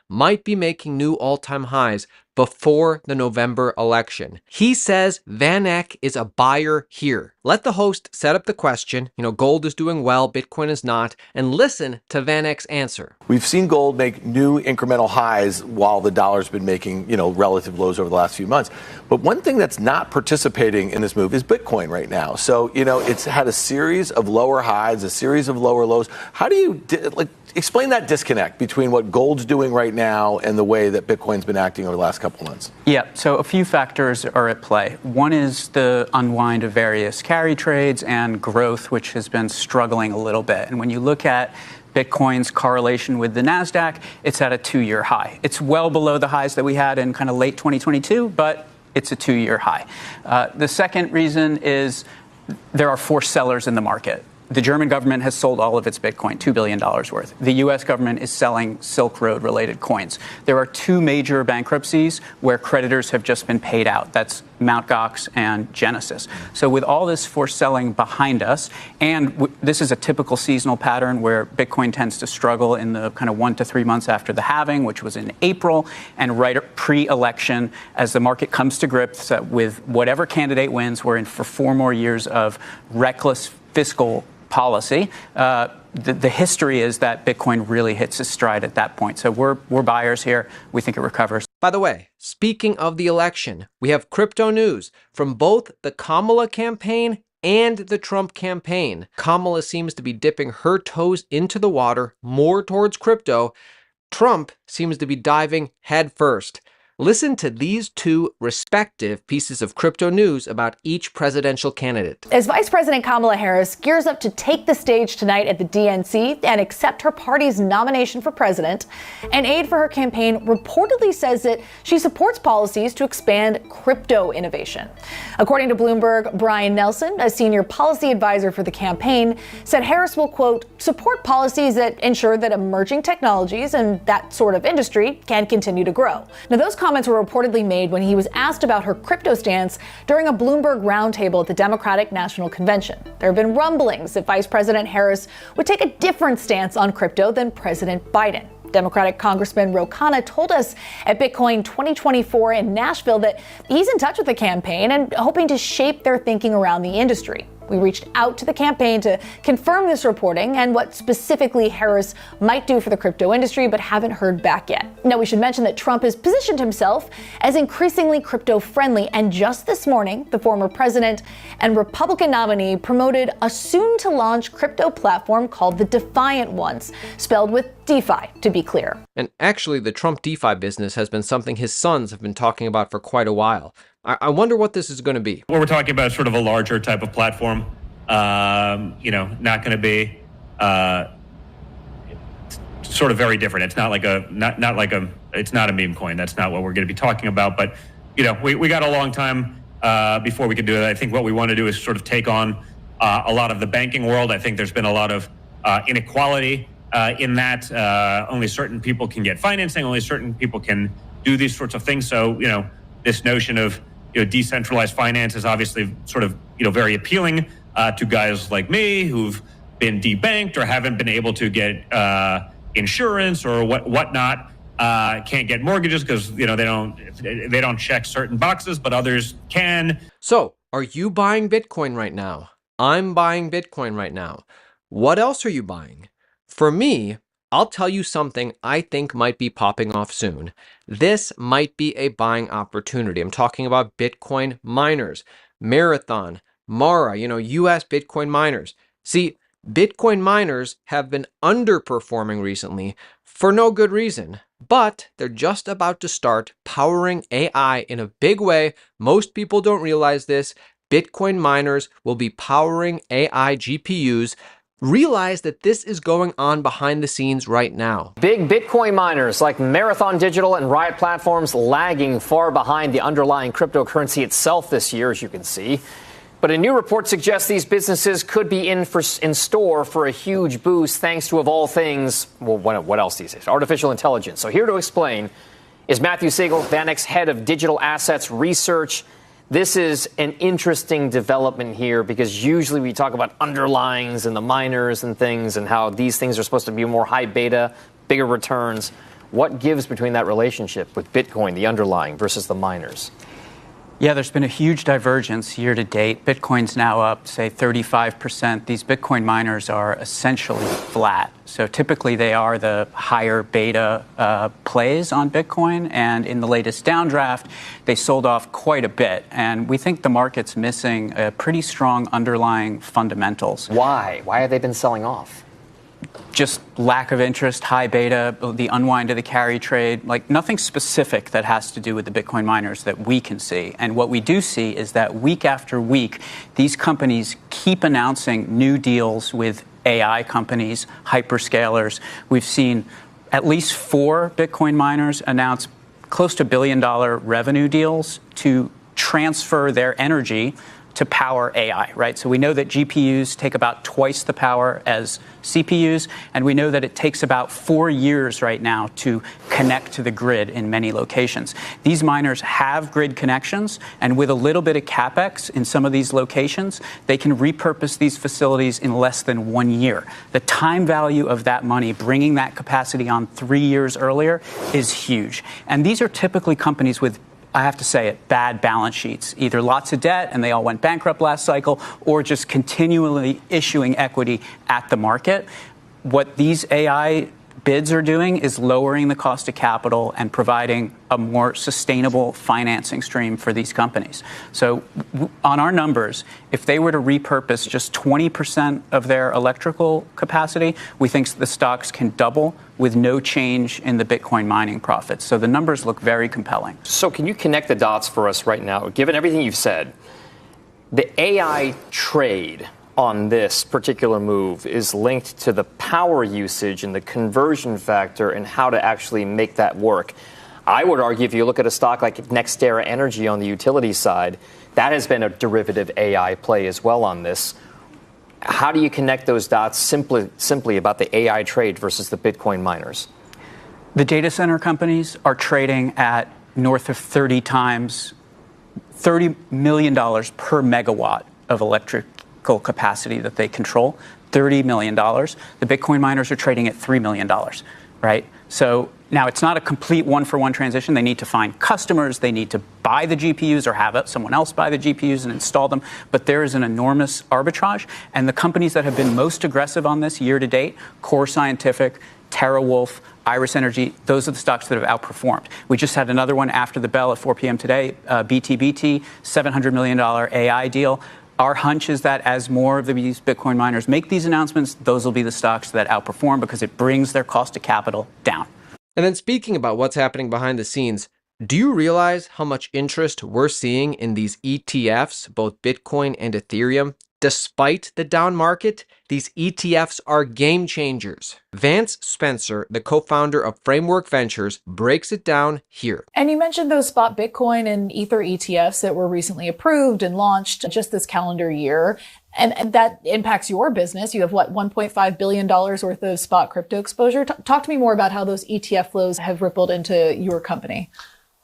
might be making new all-time highs before the November election. He says Van Eck is a buyer here. Let the host set up the question, gold is doing well, Bitcoin is not, and listen to Van Eck's answer. We've seen gold make new incremental highs while the dollar's been making, relative lows over the last few months. But one thing that's not participating in this move is Bitcoin right now. So, it's had a series of lower highs, a series of lower lows. How do you explain that disconnect between what gold's doing right now and the way that Bitcoin's been acting over the last couple of months? Yeah, so a few factors are at play. One is the unwind of various carry trades and growth, which has been struggling a little bit. And when you look at Bitcoin's correlation with the NASDAQ, it's at a 2-year high. It's well below the highs that we had in kind of late 2022, but it's a 2-year high. The second reason is there are forced sellers in the market. The German government has sold all of its Bitcoin, $2 billion worth. The U.S. government is selling Silk Road-related coins. There are 2 major bankruptcies where creditors have just been paid out. That's Mt. Gox and Genesis. So with all this forced selling behind us, and this is a typical seasonal pattern where Bitcoin tends to struggle in the kind of 1 to 3 months after the halving, which was in April, and right pre-election, as the market comes to grips with whatever candidate wins, we're in for 4 more years of reckless fiscal policy. The history is that Bitcoin really hits its stride at that point. So we're buyers here. We think it recovers. By the way, speaking of the election, we have crypto news from both the Kamala campaign and the Trump campaign. Kamala seems to be dipping her toes into the water more towards crypto. Trump seems to be diving headfirst. Listen to these 2 respective pieces of crypto news about each presidential candidate. As Vice President Kamala Harris gears up to take the stage tonight at the DNC and accept her party's nomination for president, an aide for her campaign reportedly says that she supports policies to expand crypto innovation. According to Bloomberg, Brian Nelson, a senior policy advisor for the campaign, said Harris will, quote, support policies that ensure that emerging technologies and that sort of industry can continue to grow. Now, those comments were reportedly made when he was asked about her crypto stance during a Bloomberg roundtable at the Democratic National Convention. There have been rumblings that Vice President Harris would take a different stance on crypto than President Biden. Democratic Congressman Ro Khanna told us at Bitcoin 2024 in Nashville that he's in touch with the campaign and hoping to shape their thinking around the industry. We reached out to the campaign to confirm this reporting and what specifically Harris might do for the crypto industry, but haven't heard back yet. Now, we should mention that Trump has positioned himself as increasingly crypto-friendly, and just this morning, the former president and Republican nominee promoted a soon-to-launch crypto platform called the Defiant Ones, spelled with DeFi, to be clear. And actually, the Trump DeFi business has been something his sons have been talking about for quite a while. I wonder what this is going to be. What we're talking about is sort of a larger type of platform. Not going to be sort of very different. It's not like it's not a meme coin. That's not what we're going to be talking about. But we got a long time before we could do it. I think what we want to do is sort of take on a lot of the banking world. I think there's been a lot of inequality in that only certain people can get financing, only certain people can do these sorts of things. So this notion of decentralized finance is obviously sort of, very appealing to guys like me who've been debanked or haven't been able to get insurance or whatnot, can't get mortgages because, they don't check certain boxes, but others can. So, are you buying Bitcoin right now? I'm buying Bitcoin right now. What else are you buying? For me, I'll tell you something I think might be popping off soon. This might be a buying opportunity. I'm talking about Bitcoin miners, Marathon, Mara, US Bitcoin miners. See, Bitcoin miners have been underperforming recently for no good reason, but they're just about to start powering AI in a big way. Most people don't realize this. Bitcoin miners will be powering AI GPUs. Realize that this is going on behind the scenes right now. Big Bitcoin miners like Marathon Digital and Riot Platforms lagging far behind the underlying cryptocurrency itself this year, as you can see. But a new report suggests these businesses could be in store for a huge boost thanks to, of all things, well, what else these days? Artificial intelligence. So here to explain is Matthew Siegel, Van Eck's head of digital assets research. This is an interesting development here because usually we talk about underlyings and the miners and things and how these things are supposed to be more high beta, bigger returns. What gives between that relationship with Bitcoin, the underlying, versus the miners? Yeah, there's been a huge divergence year to date. Bitcoin's now up, say, 35%. These Bitcoin miners are essentially flat. So typically they are the higher beta plays on Bitcoin. And in the latest downdraft, they sold off quite a bit. And we think the market's missing a pretty strong underlying fundamentals. Why? Why have they been selling off? Just lack of interest, high beta, the unwind of the carry trade, like nothing specific that has to do with the Bitcoin miners that we can see. And what we do see is that week after week, these companies keep announcing new deals with AI companies, hyperscalers. We've seen at least 4 Bitcoin miners announce close to $1 billion revenue deals to transfer their energy to power AI, right? So we know that GPUs take about twice the power as CPUs, and we know that it takes about 4 years right now to connect to the grid in many locations. These miners have grid connections, and with a little bit of capex in some of these locations, they can repurpose these facilities in less than 1 year. The time value of that money, bringing that capacity on 3 years earlier, is huge. And these are typically companies with, I have to say it, bad balance sheets, either lots of debt and they all went bankrupt last cycle, or just continually issuing equity at the market. What these AI bids are doing is lowering the cost of capital and providing a more sustainable financing stream for these companies. So on our numbers, if they were to repurpose just 20% of their electrical capacity, we think the stocks can double with no change in the Bitcoin mining profits. So the numbers look very compelling. So can you connect the dots for us right now? Given everything you've said, the AI trade on this particular move is linked to the power usage and the conversion factor and how to actually make that work. I would argue if you look at a stock like NextEra Energy on the utility side, that has been a derivative AI play as well on this. How do you connect those dots simply about the AI trade versus the Bitcoin miners? The data center companies are trading at north of 30 times, $30 million per megawatt of electrical capacity that they control, $30 million. The Bitcoin miners are trading at $3 million, right? So now it's not a complete one-for-one transition. They need to find customers. They need to buy the GPUs or have someone else buy the GPUs and install them. But there is an enormous arbitrage. And the companies that have been most aggressive on this year to date, Core Scientific, TeraWulf, Iris Energy, those are the stocks that have outperformed. We just had another one after the bell at 4 p.m. today, BTBT, $700 million AI deal. Our hunch is that as more of these Bitcoin miners make these announcements, those will be the stocks that outperform because it brings their cost of capital down. And then speaking about what's happening behind the scenes, do you realize how much interest we're seeing in these ETFs, both Bitcoin and Ethereum? Despite the down market, these ETFs are game changers. Vance Spencer, the co-founder of Framework Ventures, breaks it down here. And you mentioned those spot Bitcoin and Ether ETFs that were recently approved and launched just this calendar year. And that impacts your business. You have what, $1.5 billion worth of spot crypto exposure? Talk to me more about how those ETF flows have rippled into your company.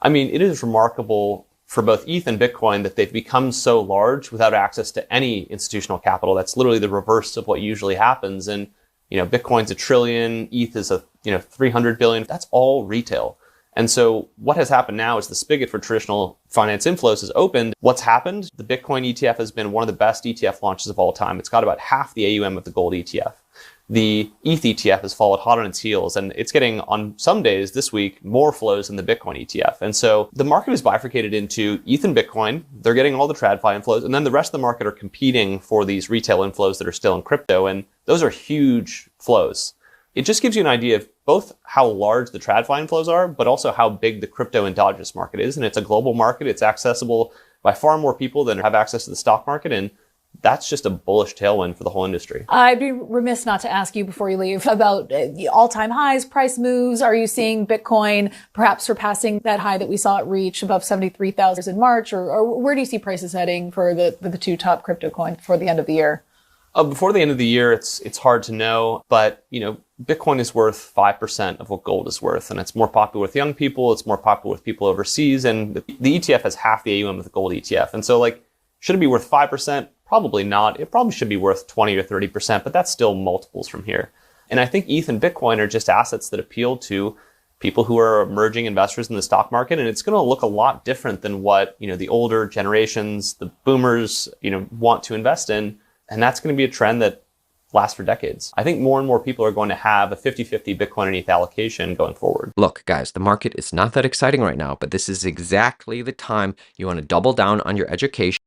I mean, it is remarkable for both ETH and Bitcoin that they've become so large without access to any institutional capital. That's literally the reverse of what usually happens. And, Bitcoin's $1 trillion, ETH is 300 billion. That's all retail. And so what has happened now is the spigot for traditional finance inflows has opened. What's happened? The Bitcoin ETF has been one of the best ETF launches of all time. It's got about half the AUM of the gold ETF. The ETH ETF has followed hot on its heels, and it's getting, on some days this week, more flows than the Bitcoin ETF. And so the market is bifurcated into ETH and Bitcoin. They're getting all the TradFi inflows, and then the rest of the market are competing for these retail inflows that are still in crypto, and those are huge flows. It just gives you an idea of both how large the TradFi inflows are, but also how big the crypto endogenous market is. And it's a global market. It's accessible by far more people than have access to the stock market, and that's just a bullish tailwind for the whole industry. I'd be remiss not to ask you before you leave about the all-time highs, price moves. Are you seeing Bitcoin perhaps surpassing that high that we saw it reach above 73,000 in March? Or where do you see prices heading for the two top crypto coins before the end of the year? Before the end of the year, it's hard to know. But, Bitcoin is worth 5% of what gold is worth. And it's more popular with young people. It's more popular with people overseas. And the ETF has half the AUM of the gold ETF. And so, should it be worth 5%? Probably not. It probably should be worth 20 or 30%, but that's still multiples from here. And I think ETH and Bitcoin are just assets that appeal to people who are emerging investors in the stock market, and it's going to look a lot different than what, the older generations, the boomers, want to invest in. And that's going to be a trend that lasts for decades. I think more and more people are going to have a 50-50 Bitcoin and ETH allocation going forward. Look, guys, the market is not that exciting right now, but this is exactly the time you want to double down on your education.